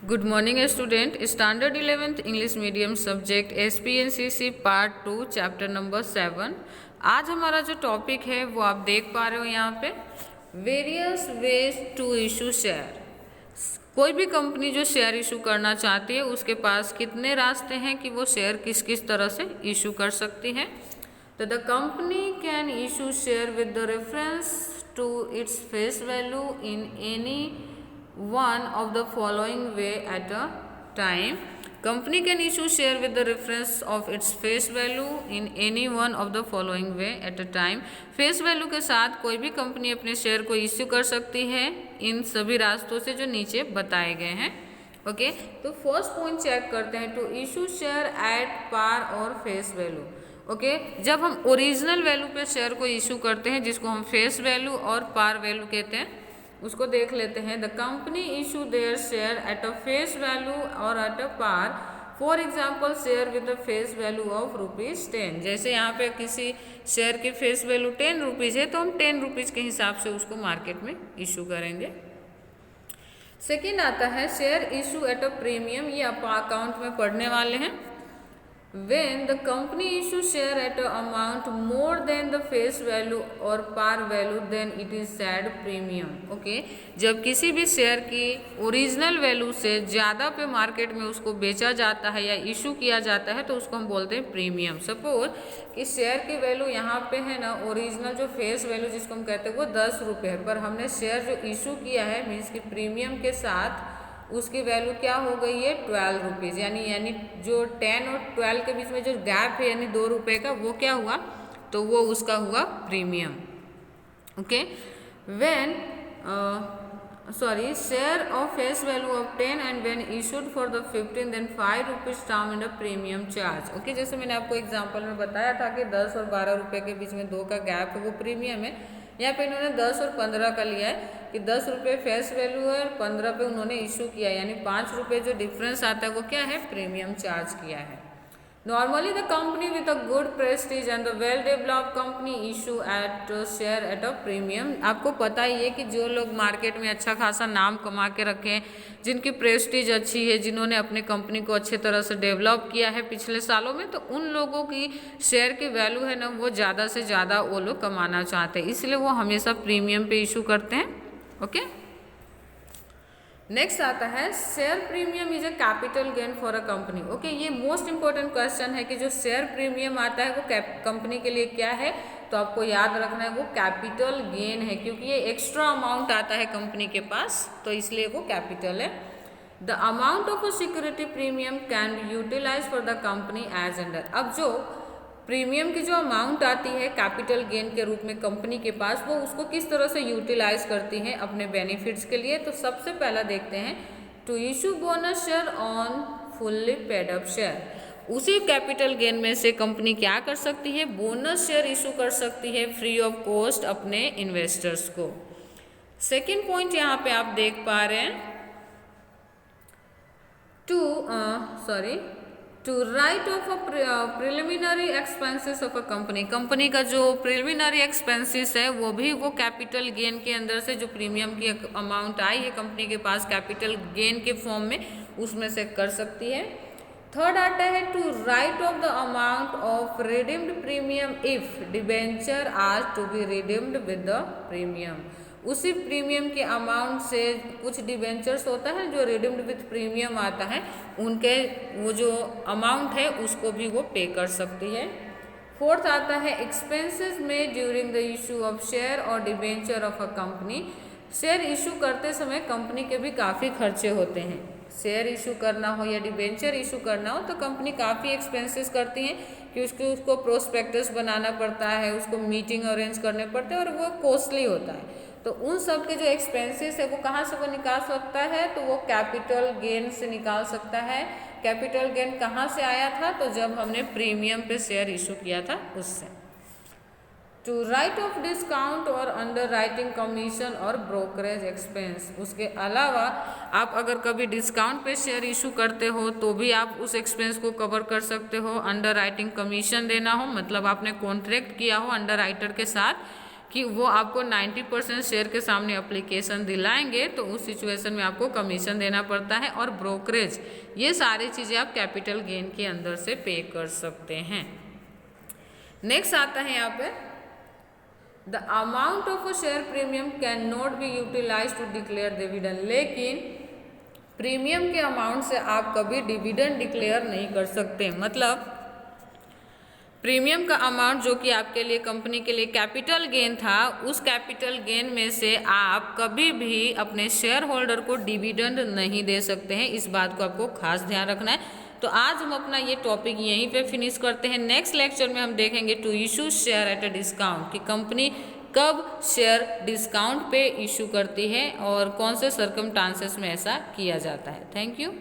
Good morning student. Standard 11th English medium subject SPNCC part 2 chapter number 7। आज हमारा जो topic है वो आप देख पा रहे हो यहाँ पे, various ways to issue share. कोई भी कंपनी जो शेयर इशू करना चाहती है उसके पास कितने रास्ते हैं कि वो शेयर किस किस तरह से इशू कर सकती है। तो the company can issue share with the reference to its face value in any one of the following way at a time. Company can issue share with the reference of its face value in any one of the following way at a time. Face value के साथ कोई भी company अपने share को issue कर सकती है इन सभी रास्तों से जो नीचे बताए गए हैं। ओके, तो फर्स्ट पॉइंट चेक करते हैं, to issue share at par or face value. Okay, जब हम ओरिजिनल वैल्यू पे शेयर को इशू करते हैं जिसको हम फेस वैल्यू और पार वैल्यू कहते हैं, उसको देख लेते हैं। The company issue their share at a face value और at a par. For example share with the face value of ₹10। जैसे यहाँ पे किसी शेयर की फेस वैल्यू 10 रुपीज़ है तो हम 10 रुपीज़ के हिसाब से उसको मार्केट में इशू करेंगे। सेकेंड आता है share issue at a premium. ये आप अकाउंट में पढ़ने वाले हैं। When the company issue share at an amount more than the face value or par value, then it is said premium. Okay, जब किसी भी शेयर की ओरिजिनल वैल्यू से ज़्यादा पे मार्केट में उसको बेचा जाता है या इशू किया जाता है तो उसको हम बोलते हैं प्रीमियम। सपोज कि शेयर की वैल्यू यहाँ पे है ना, ओरिजिनल जो फेस वैल्यू जिसको हम कहते हैं वो 10 रुपये है, पर हमने शेयर जो इशू किया है मीन्स कि प्रीमियम के साथ उसकी वैल्यू क्या हो गई है 12 रुपीज़। यानी जो 10 और 12 के बीच में जो गैप है यानी 2 रुपये का, वो क्या हुआ, तो वो उसका हुआ premium. Okay, when share of face value of 10 and when issued for the 15 then 5 rupees term in the premium charge. Okay, जैसे मैंने आपको एग्जांपल में बताया था कि 10 और 12 रुपये के बीच में 2 का गैप है वो प्रीमियम है। यहाँ पे इन्होंने 10 और 15 का लिया है कि 10 रुपये फेस वैल्यू है और 15 पे उन्होंने इशू किया, यानी 5 रुपये जो डिफरेंस आता है वो क्या है, प्रीमियम चार्ज किया है। Normally the company with a good Prestige and the well developed company issue at share at a premium. आपको पता ही है कि जो लोग मार्केट में अच्छा खासा नाम कमा के रखे हैं, जिनकी प्रेस्टीज अच्छी है, जिन्होंने अपनी कंपनी को अच्छे तरह से डेवलप किया है पिछले सालों में, तो उन लोगों की शेयर की वैल्यू है ना वो ज़्यादा से ज़्यादा वो लोग कमाना चाहते हैं, इसलिए वो हमेशा प्रीमियम पे इशू करते हैं। ओके, नेक्स्ट आता है share premium is a capital gain for a company. Okay, ये मोस्ट इंपॉर्टेंट क्वेश्चन है कि जो शेयर प्रीमियम आता है वो कंपनी के लिए क्या है, तो आपको याद रखना है वो कैपिटल गेन है, क्योंकि ये एक्स्ट्रा अमाउंट आता है कंपनी के पास, तो इसलिए वो कैपिटल है। The amount of a security premium can be utilise for the company as under. अब जो प्रीमियम की जो अमाउंट आती है कैपिटल गेन के रूप में कंपनी के पास, वो उसको किस तरह से यूटिलाइज करती हैं अपने बेनिफिट्स के लिए। तो सबसे पहला देखते हैं, to issue bonus share on fully paid up share. उसी कैपिटल गेन में से कंपनी क्या कर सकती है, बोनस शेयर इशू कर सकती है फ्री ऑफ कॉस्ट अपने इन्वेस्टर्स को। सेकेंड पॉइंट यहाँ पे आप देख पा रहे हैं, to write off preliminary expenses of a company. Company का जो प्रिलिमिनरी एक्सपेंसेस है वो भी वो कैपिटल गेन के अंदर से जो प्रीमियम की अमाउंट आई है कंपनी के पास कैपिटल गेन के फॉर्म में, उसमें से कर सकती है। थर्ड आता है, to write off the amount of redeemed premium if debenture are to be redeemed with the premium. उसी प्रीमियम के अमाउंट से कुछ डिबेंचर्स होता है जो रिडीम्ड विथ प्रीमियम आता है, उनके वो जो अमाउंट है उसको भी वो पे कर सकती है। फोर्थ आता है, एक्सपेंसेस में during the issue of share और debenture of a company. Share issue करते समय कंपनी के भी काफ़ी खर्चे होते हैं। शेयर इशू करना हो या डिबेंचर इशू करना हो तो कंपनी काफ़ी एक्सपेंसेस करती हैं कि उसको प्रोस्पेक्टस बनाना पड़ता है, उसको मीटिंग अरेंज करने पड़ते हैं और वो कॉस्टली होता है। तो उन सब के जो एक्सपेंसेस है वो कहाँ से वो निकाल सकता है, तो वो कैपिटल गेन से निकाल सकता है। कैपिटल गेन कहाँ से आया था, तो जब हमने प्रीमियम पे शेयर इशू किया था उससे। टू राइट ऑफ डिस्काउंट और अंडर राइटिंग कमीशन और ब्रोकरेज एक्सपेंस। उसके अलावा आप अगर कभी डिस्काउंट पे शेयर इशू करते हो तो भी आप उस एक्सपेंस को कवर कर सकते हो। अंडर राइटिंग कमीशन देना हो, मतलब आपने कॉन्ट्रैक्ट किया हो अंडर राइटर के साथ कि वो आपको 90% शेयर के सामने एप्लीकेशन दिलाएंगे तो उस सिचुएशन में आपको कमीशन देना पड़ता है, और ब्रोकरेज, ये सारी चीज़ें आप कैपिटल गेन के अंदर से पे कर सकते हैं। नेक्स्ट आता है यहाँ पे, the amount of a share premium can not be utilise to declare dividend. लेकिन प्रीमियम के अमाउंट से आप कभी डिविडेंड डिक्लेयर नहीं कर सकते। मतलब प्रीमियम का अमाउंट जो कि आपके लिए, कंपनी के लिए कैपिटल गेन था, उस कैपिटल गेन में से आप कभी भी अपने शेयर होल्डर को डिविडेंड नहीं दे सकते हैं। इस बात को आपको खास ध्यान रखना है। तो आज हम अपना ये टॉपिक यहीं पे फिनिश करते हैं। नेक्स्ट लेक्चर में हम देखेंगे to issue share at a discount, कि कंपनी कब शेयर डिस्काउंट पे इशू करती है और कौन से सर्कमस्टांसेस में ऐसा किया जाता है। Thank you.